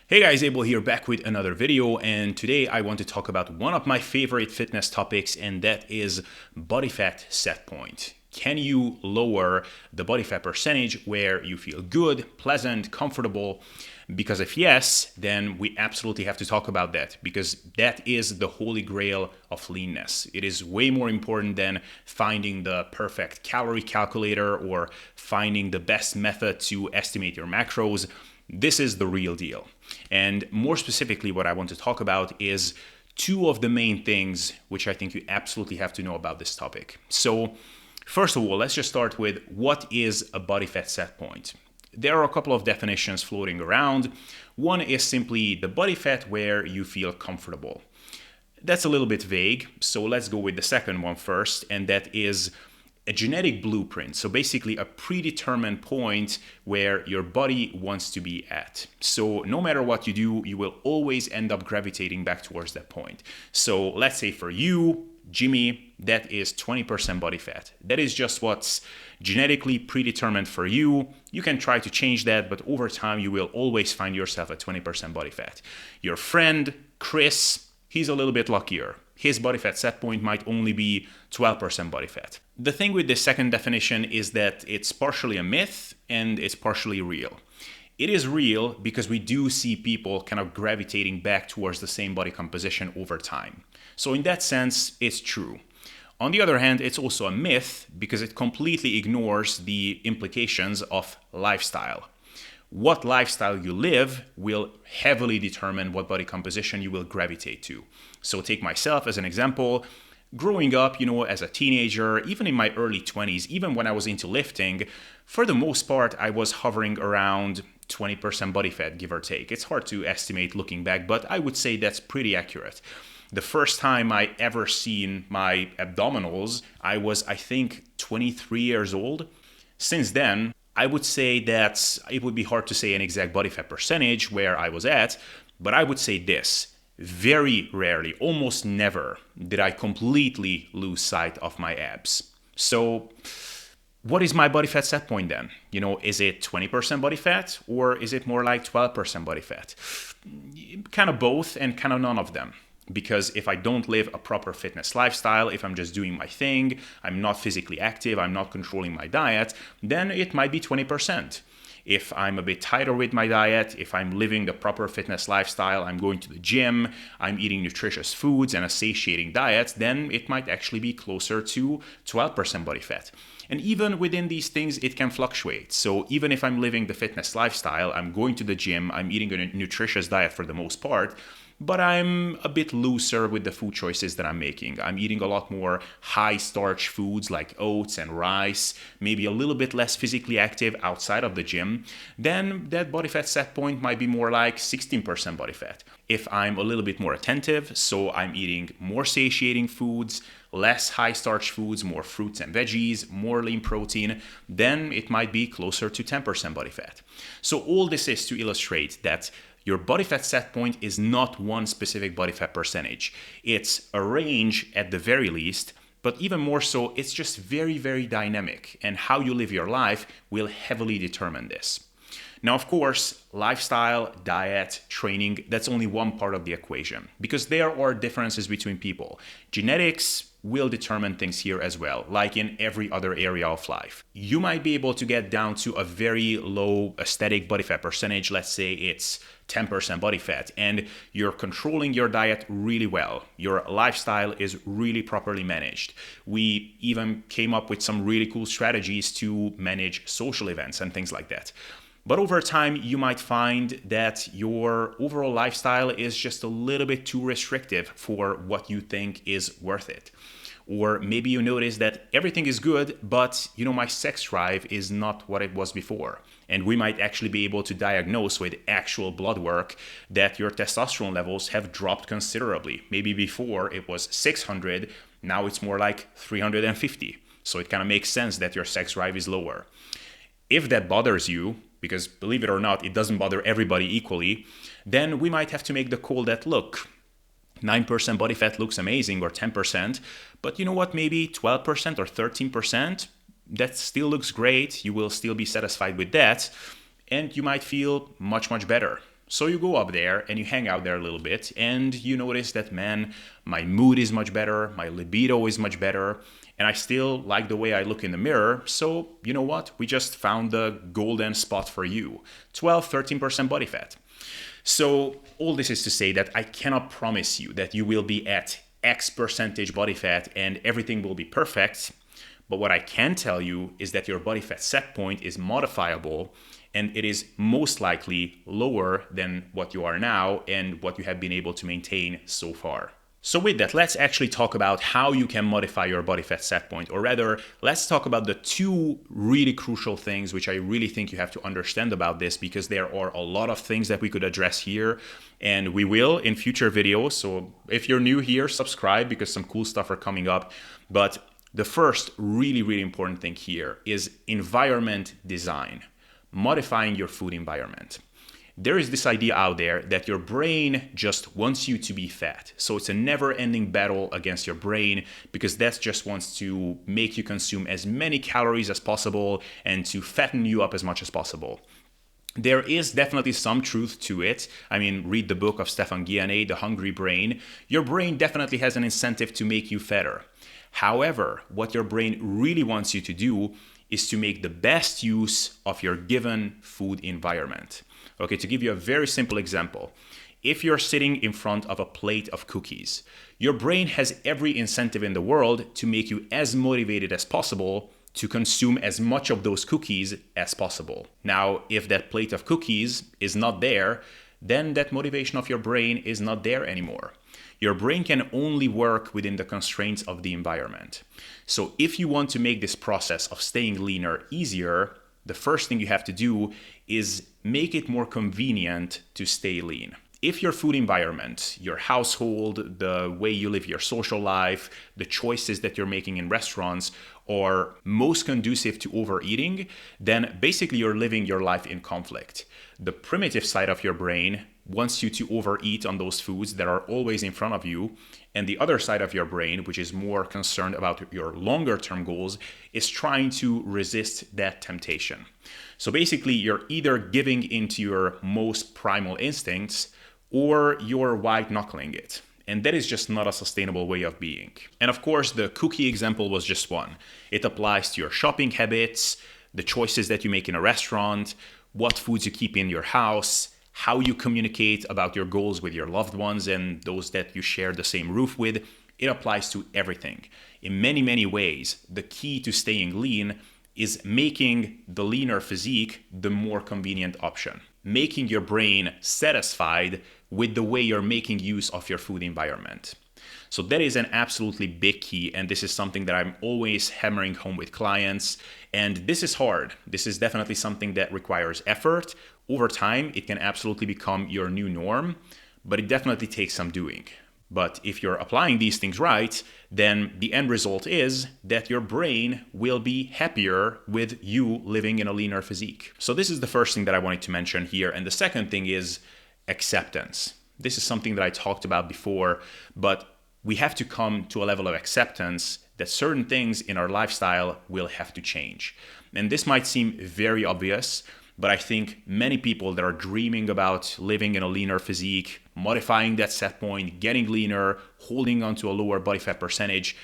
Hey guys, Abel here back with another video, and today I want to talk about one of my favorite fitness topics, and that is body fat set point. Can you lower the body fat percentage where you feel good, pleasant, comfortable? Because if yes, then we absolutely have to talk about that, because that is the holy grail of leanness. It is way more important than finding the perfect calorie calculator or finding the best method to estimate your macros. This is the real deal. And more specifically, what I want to talk about is two of the main things which I think you absolutely have to know about this topic. So, first of all, let's just start with what is a body fat set point. There are a couple of definitions floating around. One is simply the body fat where you feel comfortable. That's a little bit vague, so let's go with the second one first, and that is a genetic blueprint. So basically a predetermined point where your body wants to be at. So no matter what you do, you will always end up gravitating back towards that point. So let's say for you, Jimmy, that is 20% body fat. That is just what's genetically predetermined for you. You can try to change that, but over time you will always find yourself at 20% body fat. Your friend, Chris, he's a little bit luckier. His body fat set point might only be 12% body fat. The thing with this second definition is that it's partially a myth and it's partially real. It is real because we do see people kind of gravitating back towards the same body composition over time. So in that sense, it's true. On the other hand, it's also a myth because it completely ignores the implications of lifestyle. What lifestyle you live will heavily determine what body composition you will gravitate to. So take myself as an example. Growing up, as a teenager, even in my early 20s, even when I was into lifting, for the most part, I was hovering around 20% body fat, give or take. It's hard to estimate looking back, but I would say that's pretty accurate. The first time I ever seen my abdominals, I was, I think, 23 years old. Since then, I would say that it would be hard to say an exact body fat percentage where I was at, but I would say this. Very rarely, almost never, did I completely lose sight of my abs. So what is my body fat set point then? Is it 20% body fat or is it more like 12% body fat? Kind of both and kind of none of them. Because if I don't live a proper fitness lifestyle, if I'm just doing my thing, I'm not physically active, I'm not controlling my diet, then it might be 20%. If I'm a bit tighter with my diet, if I'm living the proper fitness lifestyle, I'm going to the gym, I'm eating nutritious foods and a satiating diet, then it might actually be closer to 12% body fat. And even within these things, it can fluctuate. So even if I'm living the fitness lifestyle, I'm going to the gym, I'm eating a nutritious diet for the most part, but I'm a bit looser with the food choices that I'm making. I'm eating a lot more high starch foods like oats and rice, maybe a little bit less physically active outside of the gym. Then that body fat set point might be more like 16% body fat. If I'm a little bit more attentive, so I'm eating more satiating foods, less high starch foods, more fruits and veggies, more lean protein, then it might be closer to 10% body fat. So all this is to illustrate that your body fat set point is not one specific body fat percentage. It's a range at the very least, but even more so, it's just very, very dynamic, and how you live your life will heavily determine this. Now, of course, lifestyle, diet, training, that's only one part of the equation because there are differences between people. Genetics will determine things here as well, like in every other area of life. You might be able to get down to a very low aesthetic body fat percentage, let's say it's 10% body fat, and you're controlling your diet really well. Your lifestyle is really properly managed. We even came up with some really cool strategies to manage social events and things like that. But over time, you might find that your overall lifestyle is just a little bit too restrictive for what you think is worth it. Or maybe you notice that everything is good, but my sex drive is not what it was before. And we might actually be able to diagnose with actual blood work that your testosterone levels have dropped considerably. Maybe before it was 600, now it's more like 350. So it kind of makes sense that your sex drive is lower. If that bothers you, because believe it or not, it doesn't bother everybody equally, then we might have to make the call that, look, 9% body fat looks amazing, or 10%, but you know what, maybe 12% or 13%, that still looks great. You will still be satisfied with that, and you might feel much, much better. So you go up there and you hang out there a little bit and you notice that, man, my mood is much better, my libido is much better, and I still like the way I look in the mirror. So you know what? We just found the golden spot for you. 12, 13% body fat. So all this is to say that I cannot promise you that you will be at X percentage body fat and everything will be perfect. But what I can tell you is that your body fat set point is modifiable, and it is most likely lower than what you are now and what you have been able to maintain so far. So with that, let's actually talk about how you can modify your body fat set point, or rather, let's talk about the two really crucial things which I really think you have to understand about this, because there are a lot of things that we could address here, and we will in future videos. So if you're new here, subscribe because some cool stuff are coming up. But the first really, really important thing here is environment design. Modifying your food environment. There is this idea out there that your brain just wants you to be fat. So it's a never-ending battle against your brain, because that just wants to make you consume as many calories as possible and to fatten you up as much as possible. There is definitely some truth to it. I mean, read the book of Stefan Guyenet, The Hungry Brain. Your brain definitely has an incentive to make you fatter. However, what your brain really wants you to do is to make the best use of your given food environment. Okay, to give you a very simple example, if you're sitting in front of a plate of cookies, your brain has every incentive in the world to make you as motivated as possible to consume as much of those cookies as possible. Now, if that plate of cookies is not there, then that motivation of your brain is not there anymore. Your brain can only work within the constraints of the environment. So if you want to make this process of staying leaner easier, the first thing you have to do is make it more convenient to stay lean. If your food environment, your household, the way you live your social life, the choices that you're making in restaurants are most conducive to overeating, then basically you're living your life in conflict. The primitive side of your brain wants you to overeat on those foods that are always in front of you, and the other side of your brain, which is more concerned about your longer term goals, is trying to resist that temptation. So basically you're either giving into your most primal instincts or you're white knuckling it. And that is just not a sustainable way of being. And of course, the cookie example was just one. It applies to your shopping habits, the choices that you make in a restaurant, what foods you keep in your house, how you communicate about your goals with your loved ones and those that you share the same roof with. It applies to everything. In many, many ways, the key to staying lean is making the leaner physique the more convenient option. Making your brain satisfied with the way you're making use of your food environment. So that is an absolutely big key, and this is something that I'm always hammering home with clients. And this is hard. This is definitely something that requires effort. Over time, it can absolutely become your new norm, but it definitely takes some doing. But if you're applying these things right, then the end result is that your brain will be happier with you living in a leaner physique. So this is the first thing that I wanted to mention here. And the second thing is acceptance. This is something that I talked about before, but we have to come to a level of acceptance that certain things in our lifestyle will have to change. And this might seem very obvious, but I think many people that are dreaming about living in a leaner physique, modifying that set point, getting leaner, holding on to a lower body fat percentage,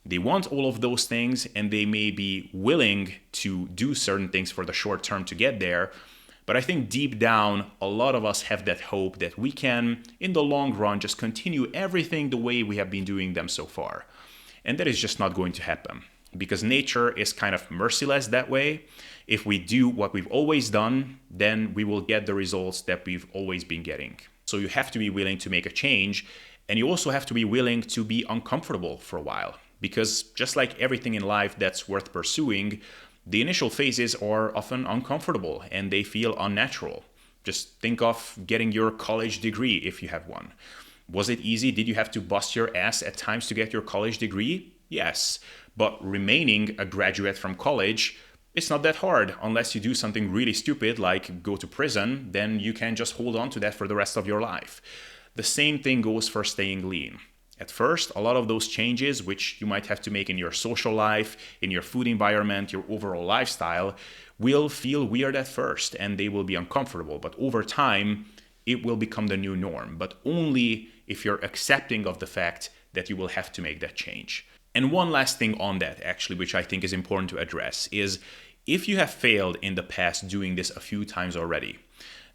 they want all of those things and they may be willing to do certain things for the short term to get there. But I think deep down, a lot of us have that hope that we can, in the long run, just continue everything the way we have been doing them so far. And that is just not going to happen, because nature is kind of merciless that way. If we do what we've always done, then we will get the results that we've always been getting. So you have to be willing to make a change, and you also have to be willing to be uncomfortable for a while, because just like everything in life that's worth pursuing, the initial phases are often uncomfortable and they feel unnatural. Just think of getting your college degree if you have one. Was it easy? Did you have to bust your ass at times to get your college degree? Yes. But remaining a graduate from college, it's not that hard unless you do something really stupid like go to prison. Then you can just hold on to that for the rest of your life. The same thing goes for staying lean. At first, a lot of those changes, which you might have to make in your social life, in your food environment, your overall lifestyle, will feel weird at first and they will be uncomfortable. But over time, it will become the new norm, but only if you're accepting of the fact that you will have to make that change. And one last thing on that, actually, which I think is important to address, is if you have failed in the past doing this a few times already,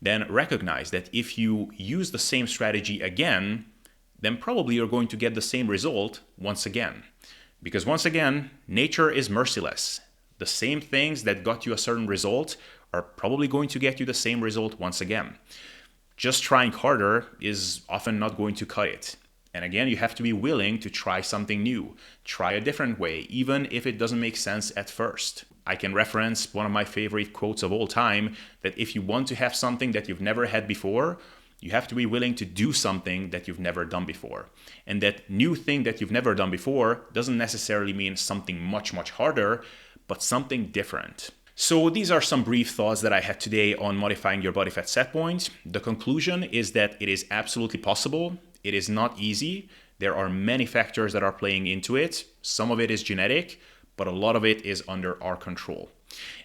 then recognize that if you use the same strategy again, then probably you're going to get the same result once again. Because once again, nature is merciless. The same things that got you a certain result are probably going to get you the same result once again. Just trying harder is often not going to cut it. And again, you have to be willing to try something new, try a different way, even if it doesn't make sense at first. I can reference one of my favorite quotes of all time, that if you want to have something that you've never had before, you have to be willing to do something that you've never done before. And that new thing that you've never done before doesn't necessarily mean something much, much harder, but something different. So these are some brief thoughts that I had today on modifying your body fat set point. The conclusion is that it is absolutely possible. It is not easy. There are many factors that are playing into it. Some of it is genetic, but a lot of it is under our control.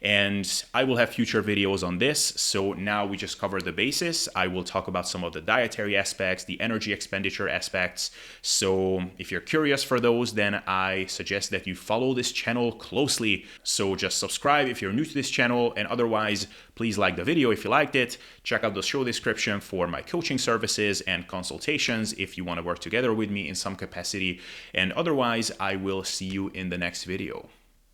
And I will have future videos on this. So now we just covered the basis. I will talk about some of the dietary aspects, the energy expenditure aspects. So if you're curious for those, then I suggest that you follow this channel closely. So just subscribe if you're new to this channel, and otherwise, please like the video if you liked it. Check out the show description for my coaching services and consultations if you want to work together with me in some capacity. And otherwise, I will see you in the next video.